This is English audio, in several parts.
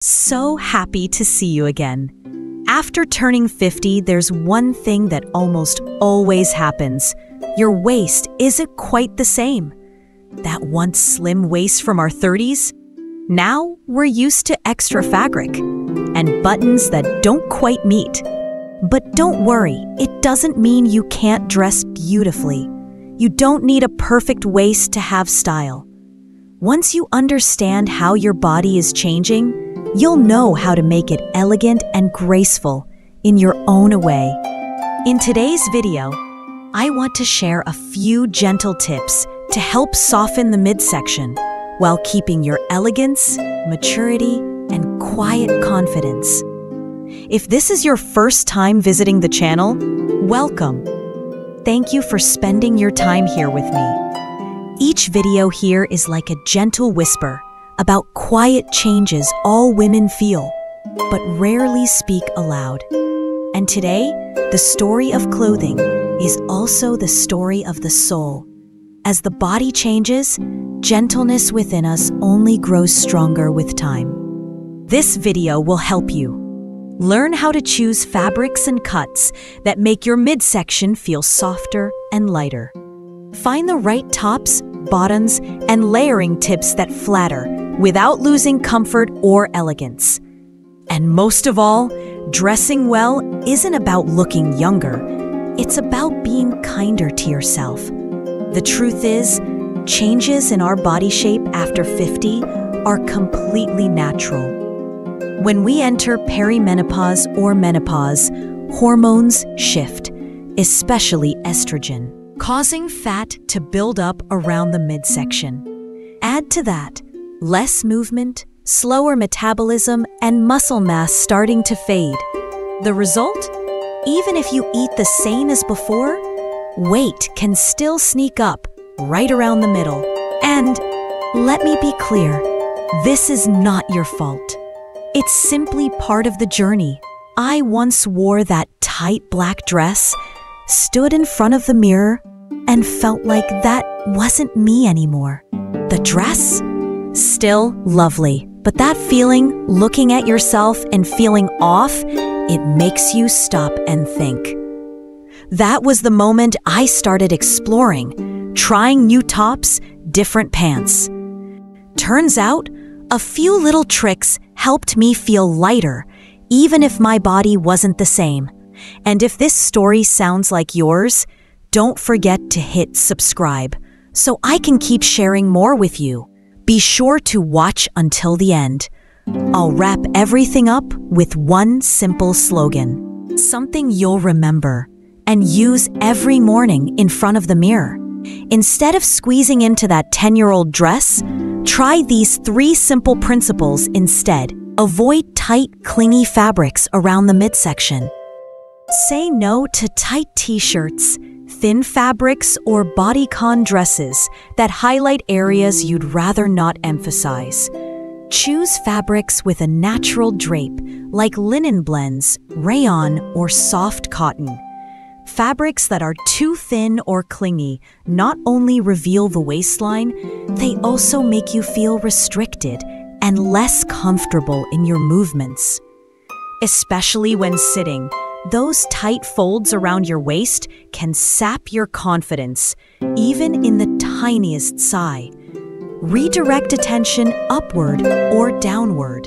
So happy to see you again. After turning 50, there's one thing that almost always happens. Your waist isn't quite the same. That once slim waist from our 30s? Now we're used to extra fabric and buttons that don't quite meet. But don't worry, it doesn't mean you can't dress beautifully. You don't need a perfect waist to have style. Once you understand how your body is changing, you'll know how to make it elegant and graceful in your own way. In today's video, I want to share a few gentle tips to help soften the midsection while keeping your elegance, maturity, and quiet confidence. If this is your first time visiting the channel, welcome. Thank you for spending your time here with me. Each video here is like a gentle whisper about quiet changes all women feel, but rarely speak aloud. And today, the story of clothing is also the story of the soul. As the body changes, gentleness within us only grows stronger with time. This video will help you learn how to choose fabrics and cuts that make your midsection feel softer and lighter. Find the right tops, bottoms, and layering tips that flatter without losing comfort or elegance. And most of all, dressing well isn't about looking younger. It's about being kinder to yourself. The truth is, changes in our body shape after 50 are completely natural. When we enter perimenopause or menopause, hormones shift, especially estrogen, causing fat to build up around the midsection. Add to that less movement, slower metabolism, and muscle mass starting to fade. The result? Even if you eat the same as before, weight can still sneak up right around the middle. And let me be clear, this is not your fault. It's simply part of the journey. I once wore that tight black dress, stood in front of the mirror, and felt like that wasn't me anymore. The dress? Still lovely, but that feeling, looking at yourself and feeling off, it makes you stop and think. That was the moment I started exploring, trying new tops, different pants. Turns out, a few little tricks helped me feel lighter, even if my body wasn't the same. And if this story sounds like yours, don't forget to hit subscribe so I can keep sharing more with you. Be sure to watch until the end. I'll wrap everything up with one simple slogan, something you'll remember and use every morning in front of the mirror. Instead of squeezing into that 10-year-old dress, try these 3 simple principles instead. Avoid tight, clingy fabrics around the midsection. Say no to tight t-shirts, thin fabrics, or bodycon dresses that highlight areas you'd rather not emphasize. Choose fabrics with a natural drape, like linen blends, rayon, or soft cotton. Fabrics that are too thin or clingy not only reveal the waistline, they also make you feel restricted and less comfortable in your movements. Especially when sitting, those tight folds around your waist can sap your confidence, even in the tiniest sigh. Redirect attention upward or downward.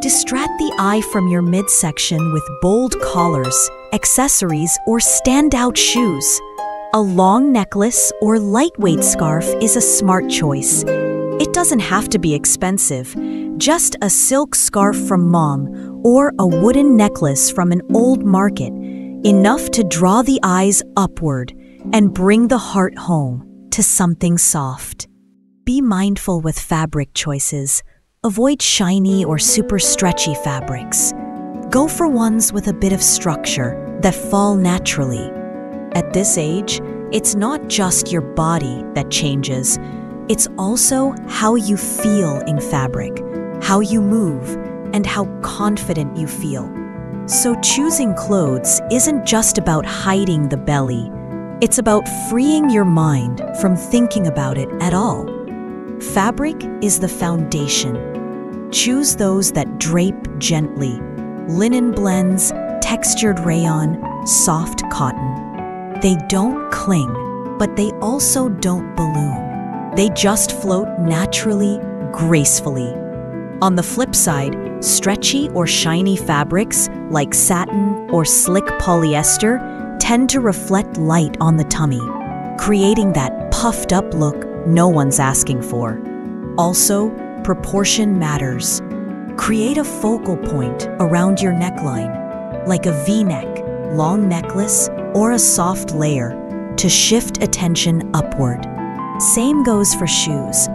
Distract the eye from your midsection with bold collars, accessories, or standout shoes. A long necklace or lightweight scarf is a smart choice. It doesn't have to be expensive. Just a silk scarf from mom or a wooden necklace from an old market, enough to draw the eyes upward and bring the heart home to something soft. Be mindful with fabric choices. Avoid shiny or super stretchy fabrics. Go for ones with a bit of structure that fall naturally. At this age, it's not just your body that changes. It's also how you feel in fabric, how you move, and how confident you feel. So choosing clothes isn't just about hiding the belly. It's about freeing your mind from thinking about it at all. Fabric is the foundation. Choose those that drape gently. Linen blends, textured rayon, soft cotton. They don't cling, but they also don't balloon. They just float naturally, gracefully. On the flip side, stretchy or shiny fabrics like satin or slick polyester tend to reflect light on the tummy, creating that puffed up look no one's asking for. Also, proportion matters. Create a focal point around your neckline, like a V-neck, long necklace, or a soft layer to shift attention upward. Same goes for shoes.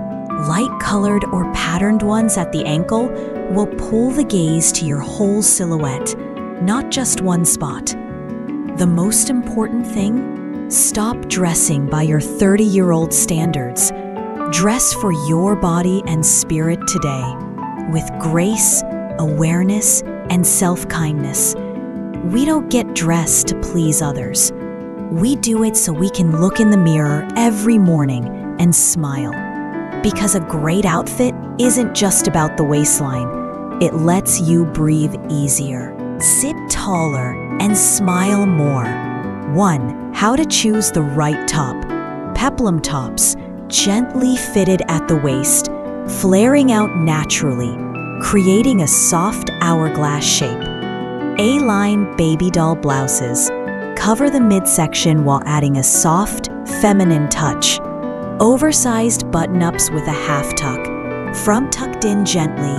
Light-colored or patterned ones at the ankle will pull the gaze to your whole silhouette, not just one spot. The most important thing? Stop dressing by your 30-year-old standards. Dress for your body and spirit today, with grace, awareness, and self-kindness. We don't get dressed to please others. We do it so we can look in the mirror every morning and smile. Because a great outfit isn't just about the waistline. It lets you breathe easier, sit taller, and smile more. 1. How to choose the right top. Peplum tops, gently fitted at the waist, flaring out naturally, creating a soft hourglass shape. A-line baby doll blouses cover the midsection while adding a soft, feminine touch. Oversized button-ups with a half tuck, front tucked in gently,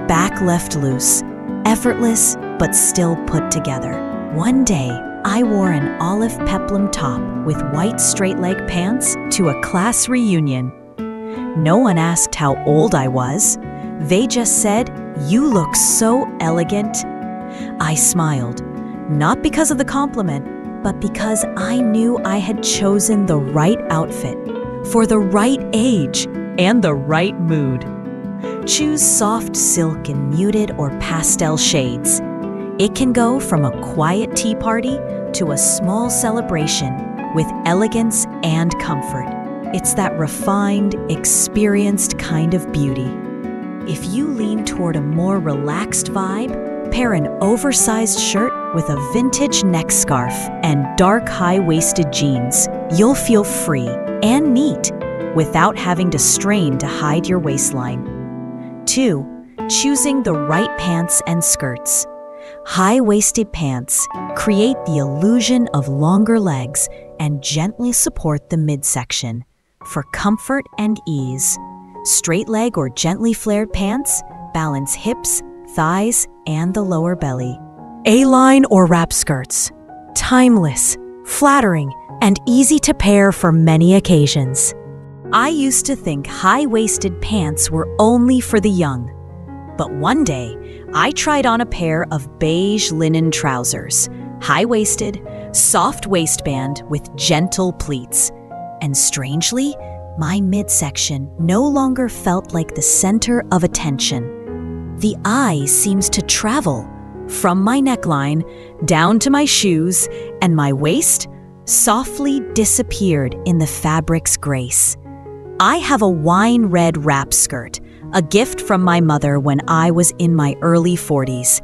back left loose, effortless but still put together. One day, I wore an olive peplum top with white straight-leg pants to a class reunion. No one asked how old I was. They just said, "You look so elegant." I smiled, not because of the compliment, but because I knew I had chosen the right outfit for the right age and the right mood. Choose soft silk in muted or pastel shades. It can go from a quiet tea party to a small celebration with elegance and comfort. It's that refined, experienced kind of beauty. If you lean toward a more relaxed vibe, pair an oversized shirt with a vintage neck scarf and dark high-waisted jeans. You'll feel free and neat without having to strain to hide your waistline. 2. Choosing the right pants and skirts. High-waisted pants create the illusion of longer legs and gently support the midsection for comfort and ease. Straight leg or gently flared pants balance hips, thighs, and the lower belly. A-line or wrap skirts. Timeless, flattering, and easy to pair for many occasions. I used to think high-waisted pants were only for the young. But one day, I tried on a pair of beige linen trousers, high-waisted, soft waistband with gentle pleats. And strangely, my midsection no longer felt like the center of attention. The eye seems to travel from my neckline down to my shoes, and my waist softly disappeared in the fabric's grace. I have a wine red wrap skirt, a gift from my mother when I was in my early 40s.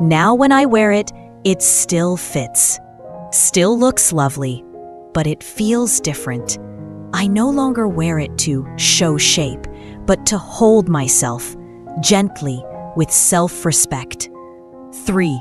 Now when I wear it, it still fits. Still looks lovely, but it feels different. I no longer wear it to show shape, but to hold myself, gently, with self-respect. 3.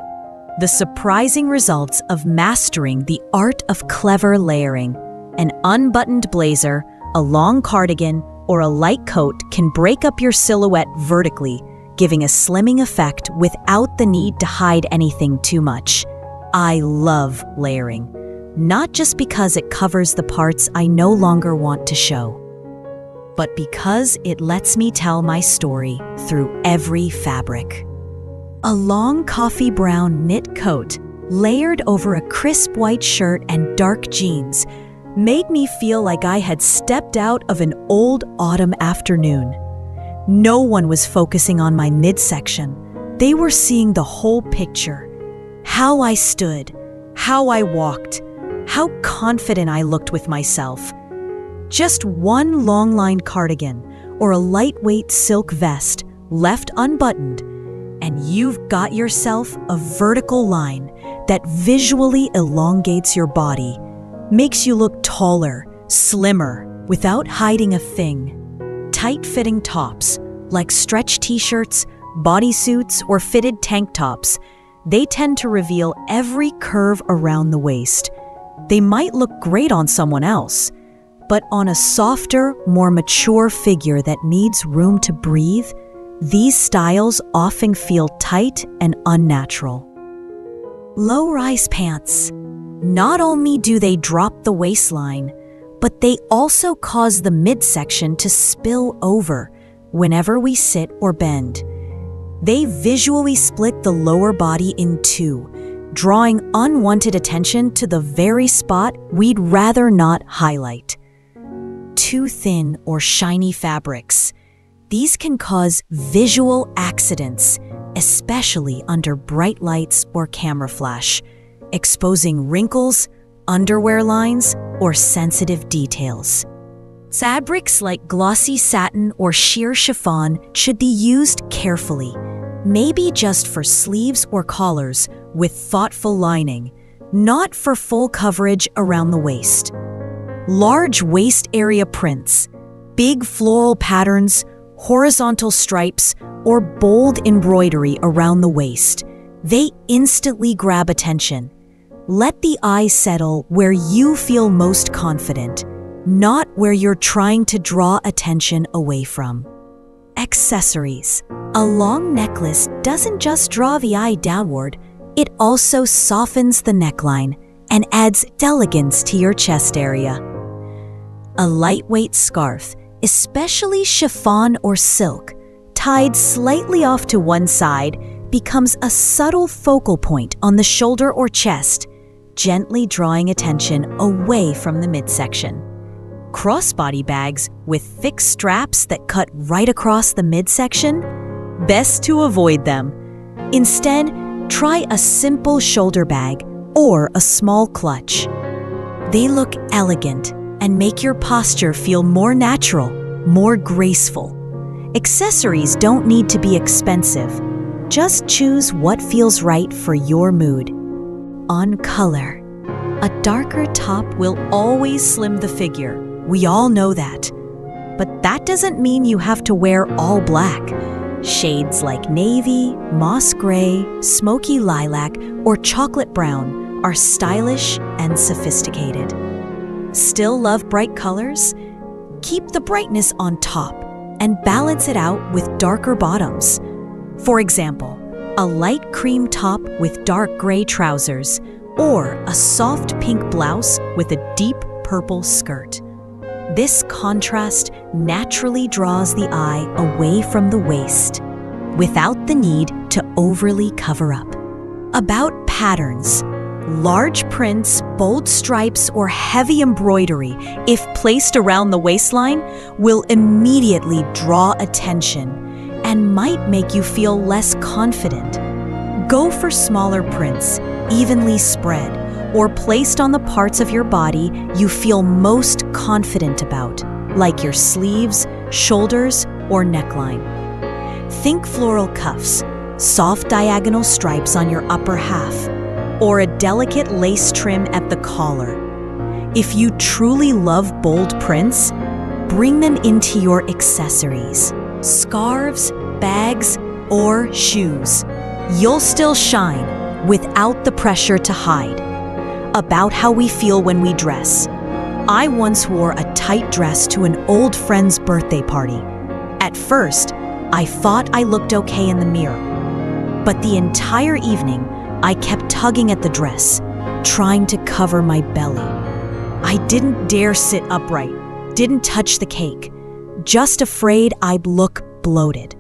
The surprising results of mastering the art of clever layering. An unbuttoned blazer, a long cardigan, or a light coat can break up your silhouette vertically, giving a slimming effect without the need to hide anything too much. I love layering, not just because it covers the parts I no longer want to show, but because it lets me tell my story through every fabric. A long coffee brown knit coat, layered over a crisp white shirt and dark jeans, made me feel like I had stepped out of an old autumn afternoon. No one was focusing on my midsection. They were seeing the whole picture. How I stood, how I walked, how confident I looked with myself. Just one long-line cardigan or a lightweight silk vest left unbuttoned, and you've got yourself a vertical line that visually elongates your body, makes you look taller, slimmer, without hiding a thing. Tight-fitting tops, like stretch t-shirts, bodysuits, or fitted tank tops, they tend to reveal every curve around the waist. They might look great on someone else, but on a softer, more mature figure that needs room to breathe, these styles often feel tight and unnatural. Low-rise pants. Not only do they drop the waistline, but they also cause the midsection to spill over whenever we sit or bend. They visually split the lower body in two, drawing unwanted attention to the very spot we'd rather not highlight. Too thin or shiny fabrics. These can cause visual accidents, especially under bright lights or camera flash, exposing wrinkles, underwear lines, or sensitive details. Fabrics like glossy satin or sheer chiffon should be used carefully, maybe just for sleeves or collars with thoughtful lining, not for full coverage around the waist. Large waist area prints, big floral patterns, horizontal stripes, or bold embroidery around the waist, they instantly grab attention. Let the eye settle where you feel most confident, not where you're trying to draw attention away from. Accessories. A long necklace doesn't just draw the eye downward, it also softens the neckline and adds elegance to your chest area. A lightweight scarf, especially chiffon or silk, tied slightly off to one side, becomes a subtle focal point on the shoulder or chest, gently drawing attention away from the midsection. Crossbody bags with thick straps that cut right across the midsection? Best to avoid them. Instead, try a simple shoulder bag or a small clutch. They look elegant and make your posture feel more natural, more graceful. Accessories don't need to be expensive. Just choose what feels right for your mood. On color. A darker top will always slim the figure. We all know that. But that doesn't mean you have to wear all black. Shades like navy, moss gray, smoky lilac, or chocolate brown are stylish and sophisticated. Still love bright colors? Keep the brightness on top and balance it out with darker bottoms. For example, a light cream top with dark gray trousers, or a soft pink blouse with a deep purple skirt. This contrast naturally draws the eye away from the waist, without the need to overly cover up. About patterns. Large prints, bold stripes, or heavy embroidery, if placed around the waistline, will immediately draw attention and might make you feel less confident. Go for smaller prints, evenly spread, or placed on the parts of your body you feel most confident about, like your sleeves, shoulders, or neckline. Think floral cuffs, soft diagonal stripes on your upper half, or a delicate lace trim at the collar. If you truly love bold prints, bring them into your accessories, scarves, bags, or shoes. You'll still shine without the pressure to hide. About how we feel when we dress. I once wore a tight dress to an old friend's birthday party. At first, I thought I looked okay in the mirror. But the entire evening, I kept tugging at the dress, trying to cover my belly. I didn't dare sit upright, didn't touch the cake, just afraid I'd look bloated.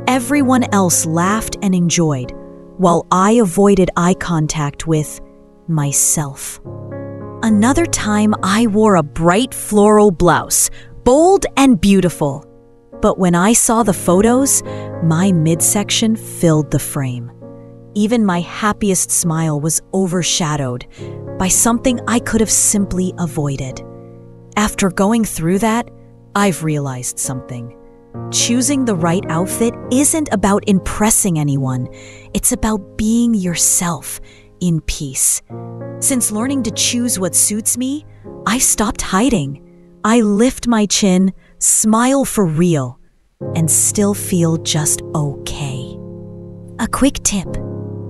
Everyone else laughed and enjoyed, while I avoided eye contact with myself. Another time, I wore a bright floral blouse, bold and beautiful. But when I saw the photos, my midsection filled the frame. Even my happiest smile was overshadowed by something I could have simply avoided. After going through that, I've realized something. Choosing the right outfit isn't about impressing anyone. It's about being yourself in peace. Since learning to choose what suits me, I stopped hiding. I lift my chin, smile for real, and still feel just okay. A quick tip: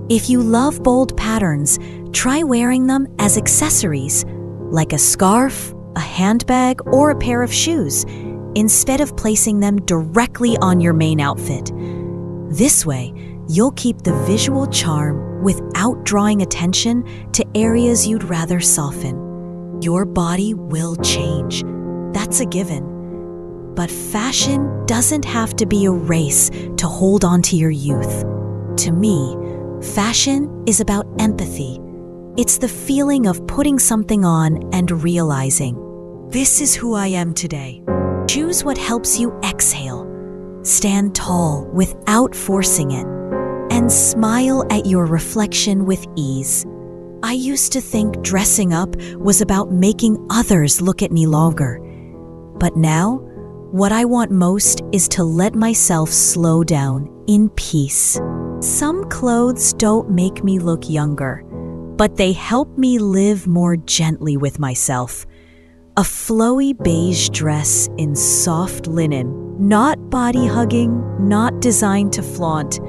if you love bold patterns, try wearing them as accessories, like a scarf, a handbag, or a pair of shoes, instead of placing them directly on your main outfit. This way, you'll keep the visual charm without drawing attention to areas you'd rather soften. Your body will change. That's a given. But fashion doesn't have to be a race to hold on to your youth. To me, fashion is about empathy. It's the feeling of putting something on and realizing, this is who I am today. Choose what helps you exhale. Stand tall without forcing it. And smile at your reflection with ease. I used to think dressing up was about making others look at me longer. But now, what I want most is to let myself slow down in peace. Some clothes don't make me look younger, but they help me live more gently with myself. A flowy beige dress in soft linen, not body-hugging, not designed to flaunt,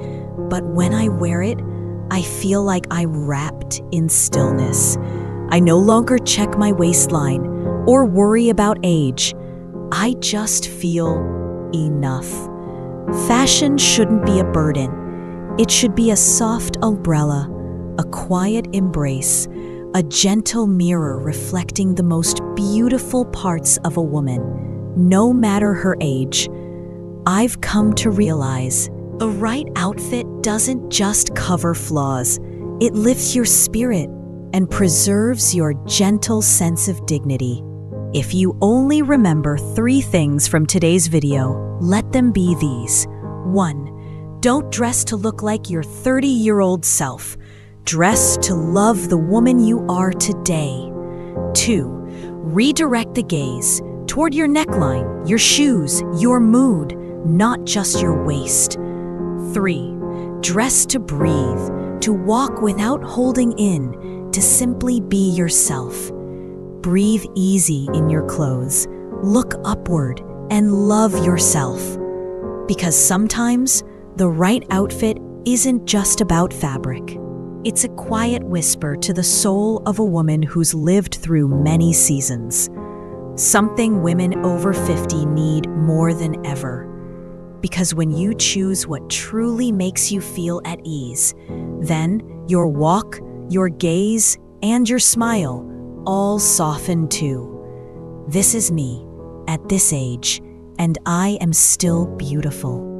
but when I wear it, I feel like I'm wrapped in stillness. I no longer check my waistline or worry about age. I just feel enough. Fashion shouldn't be a burden. It should be a soft umbrella, a quiet embrace, a gentle mirror reflecting the most beautiful parts of a woman, no matter her age. I've come to realize the right outfit doesn't just cover flaws. It lifts your spirit and preserves your gentle sense of dignity. If you only remember 3 things from today's video, let them be these. 1. Don't dress to look like your 30-year-old self. Dress to love the woman you are today. 2. Redirect the gaze toward your neckline, your shoes, your mood, not just your waist. 3. Dress to breathe, to walk without holding in, to simply be yourself. Breathe easy in your clothes, look upward, and love yourself. Because sometimes the right outfit isn't just about fabric. It's a quiet whisper to the soul of a woman who's lived through many seasons. Something women over 50 need more than ever. Because when you choose what truly makes you feel at ease, then your walk, your gaze, and your smile all soften too. This is me at this age, and I am still beautiful.